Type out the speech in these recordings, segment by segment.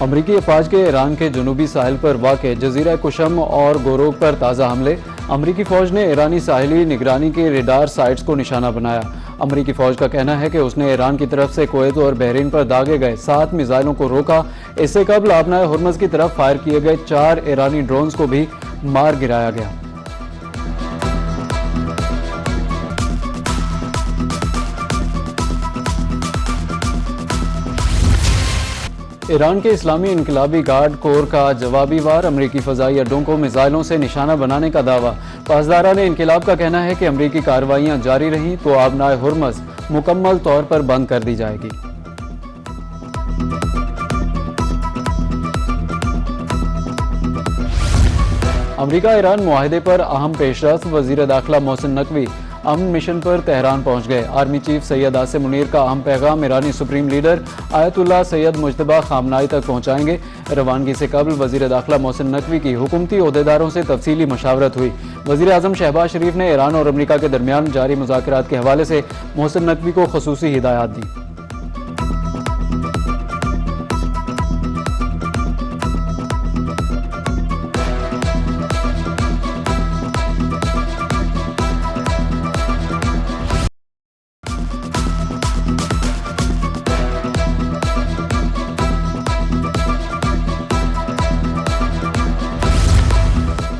अमरीकी अफवाज के ईरान के जनूबी साहिल पर वाक़े जजीरा कुशम और गोरोक पर ताज़ा हमले। अमरीकी फ़ौज ने ईरानी साहिली निगरानी के रेडार साइट्स को निशाना बनाया। अमरीकी फ़ौज का कहना है कि उसने ईरान की तरफ से कुवैत और बहरीन पर दागे गए 7 मिसाइलों को रोका। इससे कबल आबनाए हुर्मुज़ की तरफ फायर किए गए 4 ईरानी ड्रोन्स को भी मार गिराया गया। ईरान के इस्लामी इनकलाबी गार्ड कोर का जवाबी वार अमरीकी फ़ज़ाई अड्डों को मिसाइलों से निशाना बनाने का दावा। पासदारा ने इनकलाब का कहना है कि अमरीकी कार्रवाइयाँ जारी रहीं तो आबनाए हुर्मुज़ मुकम्मल तौर पर बंद कर दी जाएगी। अमरीका ईरान मुआहदे पर अहम पेशरफ्त। वज़ीर दाखिला मोहसिन नकवी अमन मिशन पर तेहरान पहुंच गए। आर्मी चीफ सैयद आसिम मुनीर का अहम पैगाम ईरानी supreme leader Ayatollah Sayyid Mojtaba Khamenei तक पहुंचाएंगे। रवानगी से कबल वज़ीर दाखिला मोहसिन नकवी की हुकूमती ओहदेदारों से तफसीली मशावरत हुई। वज़ीर आज़म शहबाज शरीफ ने ईरान और अमरीका के दरमियान जारी मुज़ाकरात के हवाले से मोहसिन नकवी को खुसूसी हिदायत दी।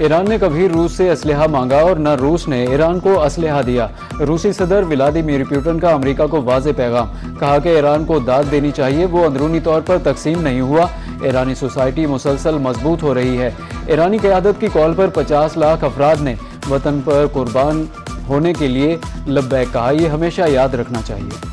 ईरान ने कभी रूस से असलहा मांगा और न रूस ने ईरान को असलहा दिया। रूसी सदर व्लादिमीर पुतिन का अमेरिका को वाज़ेह पैगाम। कहा कि ईरान को दाद देनी चाहिए, वो अंदरूनी तौर पर तकसीम नहीं हुआ। ईरानी सोसाइटी मुसलसल मजबूत हो रही है। ईरानी क़यादत की कॉल पर 50 लाख अफराद ने वतन पर कुर्बान होने के लिए लब्बैक कहा। यह हमेशा याद रखना चाहिए।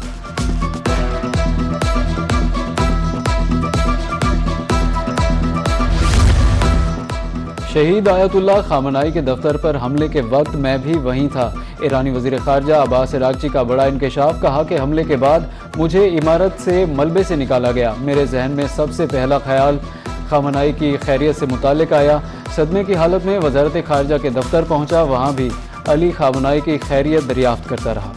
शहीद आयतुल्लाह खामनाई के दफ्तर पर हमले के वक्त मैं भी वहीं था। ईरानी वज़ीर ख़ारजा अब्बास अराग़ची का बड़ा इंकशाफ। कहा कि हमले के बाद मुझे इमारत से मलबे से निकाला गया। मेरे जहन में सबसे पहला ख्याल खामनाई की खैरियत से मुताल्लिक़ आया। सदमे की हालत में वज़ारत ख़ारजा के दफ्तर पहुँचा। वहाँ भी अली खामनाई की खैरियत दरियाफ्त करता रहा।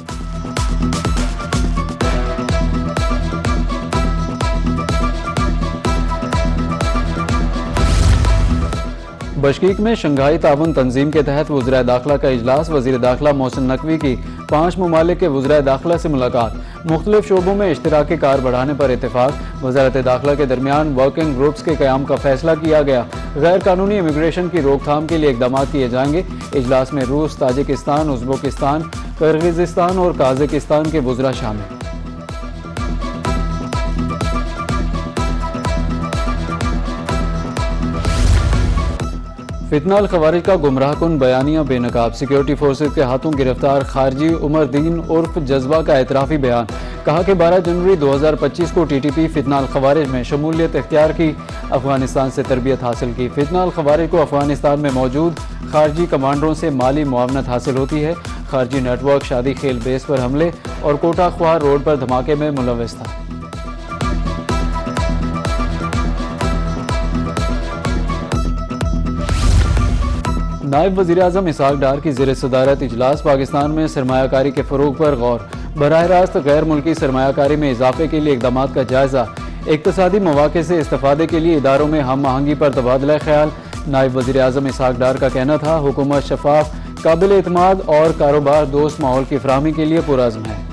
बशकीक में शंघाई ताउन तंजीम के तहत वज़ीर दाखिला का इजलास। वज़ीर दाखिला मोहसिन नकवी की 5 ममालिक के वज़ीर दाखिला से मुलाकात। मुख्तलिफ शोबों में इश्तराकी कार बढ़ाने पर इत्तेफाक। वज़ारत दाखिला के दरमियान वर्किंग ग्रुप्स के क़याम का फैसला किया गया। गैर कानूनी इमिग्रेशन की रोकथाम के लिए इक़दाम किए जाएंगे। इजलास में रूस, ताजिकिस्तान, उज़्बेकिस्तान, किर्गिज़स्तान और काज़ाकिस्तान के वज़रा शामिल। फितना अल खवारिज का गुमराहकुन बयानिया बेनकाब। सिक्योरिटी फोर्सेज के हाथों गिरफ्तार खारजी उमर दीन उर्फ जज्बा का एतराफ़ी बयान। कहा कि 12 जनवरी 2025 को TTP फितना अल खवारिज में शमूलियत इख्तियार की, अफगानिस्तान से तरबियत हासिल की। फितना अल खवारिज को अफगानिस्तान में मौजूद खारजी कमांडरों से माली मुआवनत हासिल होती है। खारजी नेटवर्क शादी खेल बेस पर हमले और कोटा ख्वार रोड पर धमाके में मुलव्वस था। नायब वज़ीर आज़म इसहाक डार की ज़ेर सदारत इजलास। पाकिस्तान में सरमायाकारी के फ़रोग़ पर गौर। बराह रास्त गैर मुल्की सरमायाकारी में इजाफे के लिए इक़दाम का जायज़ा। इक़्तिसादी मौक़े से इस्तेफ़ादे के लिए इदारों में हम आहंगी पर तबादला ख्याल। नायब वज़ीर आज़म इसहाक डार का कहना था हुकूमत शफ़ाफ़, काबिल एतमाद और कारोबार दोस्त माहौल की फ़राहमी के लिए पुरअज़्म है।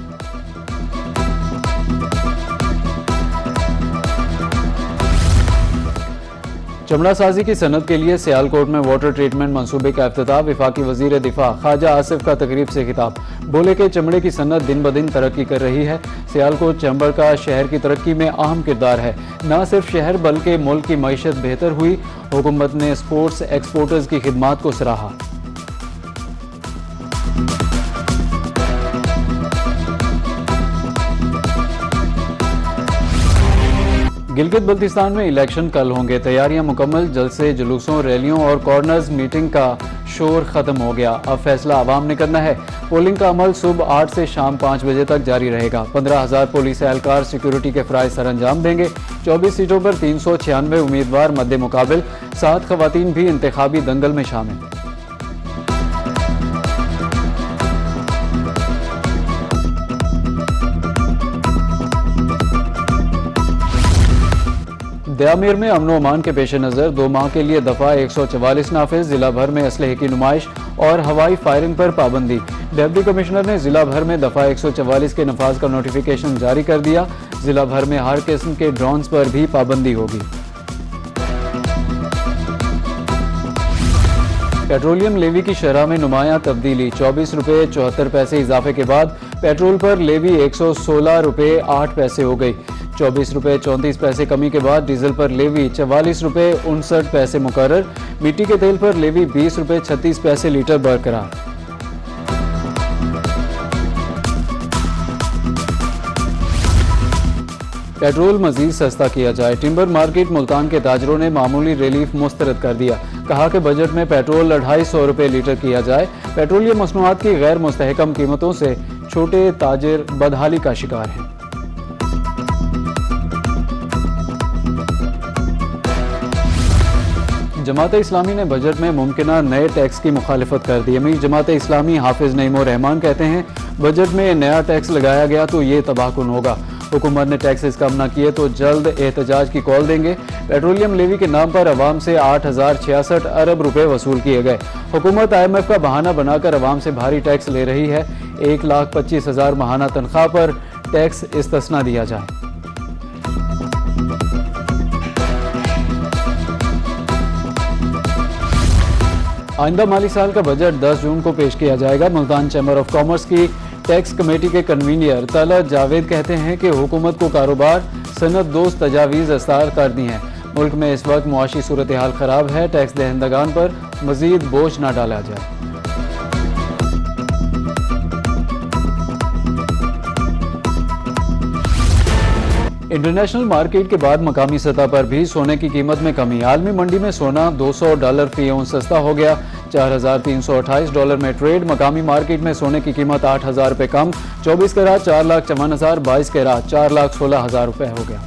चमड़ा साजी की सनत के लिए सियालकोट में वाटर ट्रीटमेंट मंसूबे का इफ्तिताह। वफाकी वज़ीर दिफा ख्वाजा आसिफ का तकरीब से खिताब। बोले कि चमड़े की सनत दिन ब दिन तरक्की कर रही है। सियालकोट चैम्बर का शहर की तरक्की में अहम किरदार है। न सिर्फ शहर बल्कि मुल्क की मईशत बेहतर हुई। हुकूमत ने स्पोर्ट्स एक्सपोर्टर्स की खिदमात को सराहा। गिलगित बल्तिस्तान में इलेक्शन कल होंगे। तैयारियां मुकम्मल। जलसे, जुलूसों, रैलियों और कॉर्नर्स मीटिंग का शोर खत्म हो गया। अब फैसला आवाम ने करना है। पोलिंग का अमल सुबह 8 से शाम 5 बजे तक जारी रहेगा। 15,000 पुलिस एहलकार सिक्योरिटी के फ़राइज़ सर अंजाम देंगे। 24 सीटों पर 396 उम्मीदवार मद्दे मुकाबिल। 7 ख़वातीन भी इंतखाबी दंगल में शामिल। दयामीर में अमन अमान के पेश नज़र 2 माह के लिए दफ़ा 144 नाफिज, जिला भर में असलहे की नुमाइश और हवाई फायरिंग पर पाबंदी। डिप्टी कमिश्नर ने जिला भर में दफ़ा 144 के नफाज का नोटिफिकेशन जारी कर दिया। जिला भर में हर किस्म के ड्रोन्स पर भी पाबंदी होगी। पेट्रोलियम लेवी की शरह में नुमायां तब्दीली, 24 रुपये 74 पैसे इजाफे के बाद पेट्रोल पर लेवी 116 रुपये 8 पैसे हो गई। 24 रुपये 34 पैसे कमी के बाद डीजल पर लेवी 44 रुपये 59 पैसे मुकर्रर। मिट्टी के तेल पर लेवी 20 रुपये 36 पैसे लीटर बरकरार। पेट्रोल मजीद सस्ता किया जाए, टिम्बर मार्केट मुल्तान के ताजरों ने मामूली रिलीफ मुस्तरद कर दिया। कहा कि बजट में पेट्रोल 250 रुपये लीटर किया जाए। पेट्रोलियम मसनूआत की गैर मुस्तहकम कीमतों से छोटे ताजिर बदहाली का शिकार हैं। जमात इस्लामी ने बजट में मुमकिना नए टैक्स की मुखालिफत कर दी। अमीर जमात इस्लामी हाफिज नईम रहमान कहते हैं, बजट में नया टैक्स लगाया गया तो ये तबाहकुन होगा। हुकूमत ने टैक्सेस कम न किए तो जल्द एहतजाज की कॉल देंगे। पेट्रोलियम लेवी के नाम पर अवाम से 8,066 अरब रुपए वसूल किए गए। हुकूमत IMF का बहाना बनाकर अवाम से भारी टैक्स ले रही है। 1,25,000 माहाना तनख्वाह पर टैक्स इस्तिस्ना दिया जाए। आइंदा माली साल का बजट 10 जून को पेश किया जाएगा। मुल्तान चैम्बर ऑफ कॉमर्स की टैक्स कमेटी के कन्वीनर तलत जावेद कहते हैं कि हुकूमत को कारोबार सनत दोस्त तजावीज़ अस्तार कर दी हैं। मुल्क में इस वक्त मुआशी सूरत हाल ख़राब है, टैक्स दहंदगान पर मजीद बोझ न डाला जाए। इंटरनेशनल मार्केट के बाद मकामी सतह पर भी सोने की कीमत में कमी। आलमी मंडी में सोना $200 फी औंस सस्ता हो गया, $4,328 में ट्रेड। मकामी मार्केट में सोने की कीमत $8,000 रुपये कम, 24 कैरात 4,54,000, 22 कैरात 4,16,000 रुपये हो गया।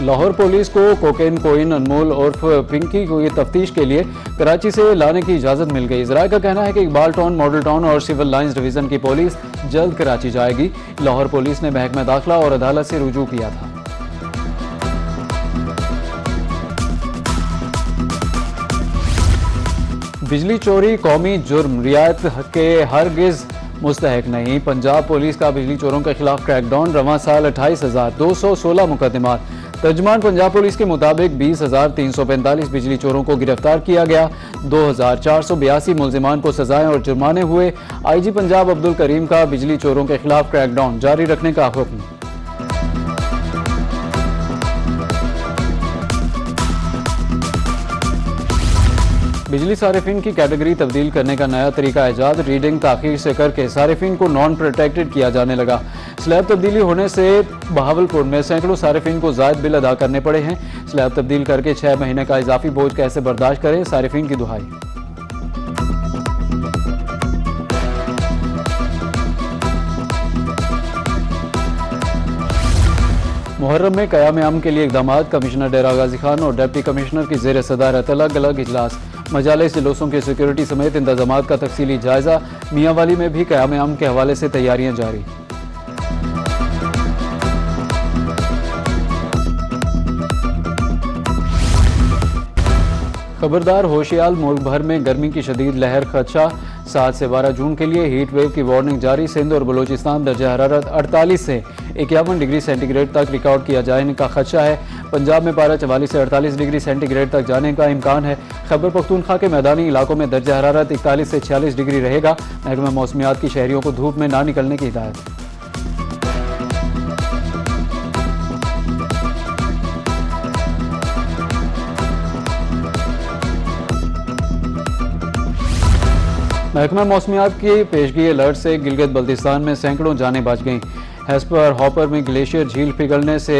लाहौर पुलिस को कोकेन कोइन अनमोल उर्फ पिंकी को ये तफ्तीश के लिए कराची से लाने की इजाज़त मिल गई। ज़राए का कहना है कि इकबाल टाउन, मॉडल टाउन और सिविल लाइंस डिवीज़न की पुलिस जल्द कराची जाएगी। लाहौर पुलिस ने महकमा दाखिला और अदालत से रुजू किया था। बिजली चोरी कौमी जुर्म, रियायत के हरगिज़ मुस्तहक नहीं। पंजाब पुलिस का बिजली चोरों के खिलाफ क्रैकडाउन, रवां साल 28,216 मुकदमात। तर्जमान पंजाब पुलिस के मुताबिक 20,345 बिजली चोरों को गिरफ्तार किया गया। 2,482 मुलजिमान को सजाएं और जुर्माने हुए। IG पंजाब अब्दुल करीम का बिजली चोरों के खिलाफ क्रैकडाउन जारी रखने का हुक्म। बिजली सारिफिन की कैटेगरी तब्दील करने का नया तरीका ईजाद, रीडिंग ताखीर से करके सारिफिन को नॉन प्रोटेक्टेड किया जाने लगा। स्लैब तब्दीली होने से बहावलपुर में सैकड़ों सारिफिन को जायद बिल अदा करने पड़े हैं। स्लैब तब्दील करके 6 महीने का इजाफी बोझ कैसे बर्दाश्त करें, सारिफिन की दुहाई। मुहर्रम में क़याम अमन के लिए इक़दाम, कमिश्नर डेरा गाजी खान और डिप्टी कमिश्नर की ज़ेर सदारत अलग अलग इजलास। मजालिस जुलूसों की सिक्योरिटी समेत इंतजामात का तफसीली जायजा। मियांवाली में भी क़याम अमन के हवाले से तैयारियां जारी। खबरदार होशियार, मुल्क भर में गर्मी की शदीद लहर खदशा। 7 से 12 जून के लिए हीट वेव की वार्निंग जारी। सिंध और बलूचिस्तान दर्जा हरारत 48 से 51 डिग्री सेंटीग्रेड तक रिकॉर्ड किया जाने का खदशा है। पंजाब में पारा 44 से 48 डिग्री सेंटीग्रेड तक जाने का इम्कान है। खैबर पख्तूनख्वा के मैदानी इलाकों में दर्जा हरारत 41 से 46 डिग्री रहेगा। महकमा मौसमियात की शहरियों को धूप में ना निकलने की हिदायत। महकमा मौसमियात की पेशगी अलर्ट से गिलगित बल्तिस्तान में सैकड़ों जानें बच गईं। हेस्पर हॉपर में ग्लेशियर झील पिघलने से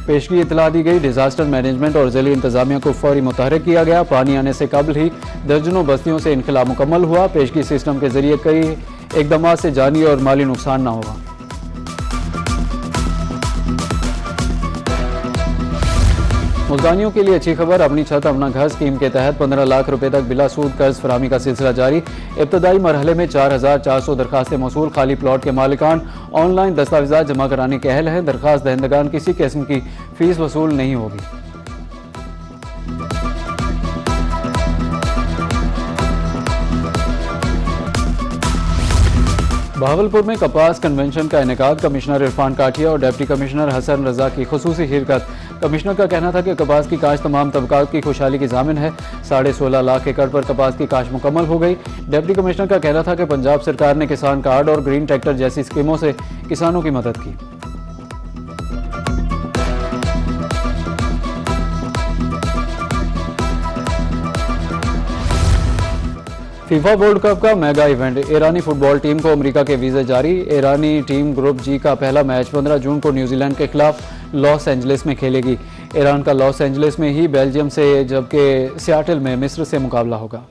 पेशगी इतला दी गई। डिजास्टर मैनेजमेंट और ज़िली इंतजामिया को फौरी मुतहरिक किया गया। पानी आने से कबल ही दर्जनों बस्तियों से इनखला मुकम्मल हुआ। पेशगी सिस्टम के जरिए कई इकदाम से जानी और माली नुकसान न होगा। मुल्तानियों के लिए अच्छी खबर, अपनी छत अपना घर स्कीम के तहत 15 लाख रुपए तक बिला सूद कर्ज फरामी का सिलसिला जारी। इब्तदाई मरहले में 4400 दरखास्तें मौसूल। खाली प्लॉट के मालिकान ऑनलाइन दस्तावेजात जमा कराने के अहल हैं। दरखास्त दहिंदगान किसी किस्म की फीस वसूल नहीं होगी। बहावलपुर में कपास कन्वेंशन का इनेकाद, कमिश्नर इरफान काठिया और डिप्टी कमिश्नर हसन रजा की खुसूसी शिरकत। कमिश्नर का कहना था कि कपास की काश्त तमाम तबकात की खुशहाली की जामिन है। 16.5 लाख एकड़ पर कपास की काश्त मुकम्मल हो गई। डिप्टी कमिश्नर का कहना था कि पंजाब सरकार ने किसान कार्ड और ग्रीन ट्रैक्टर जैसी स्कीमों से किसानों की मदद की। फीफा वर्ल्ड कप का मेगा इवेंट, ईरानी फुटबॉल टीम को अमेरिका के वीज़े जारी। ईरानी टीम ग्रुप जी का पहला मैच 15 जून को न्यूजीलैंड के खिलाफ लॉस एंजलिस में खेलेगी। ईरान का लॉस एंजलिस में ही बेल्जियम से, जबकि सियाटल में मिस्र से मुकाबला होगा।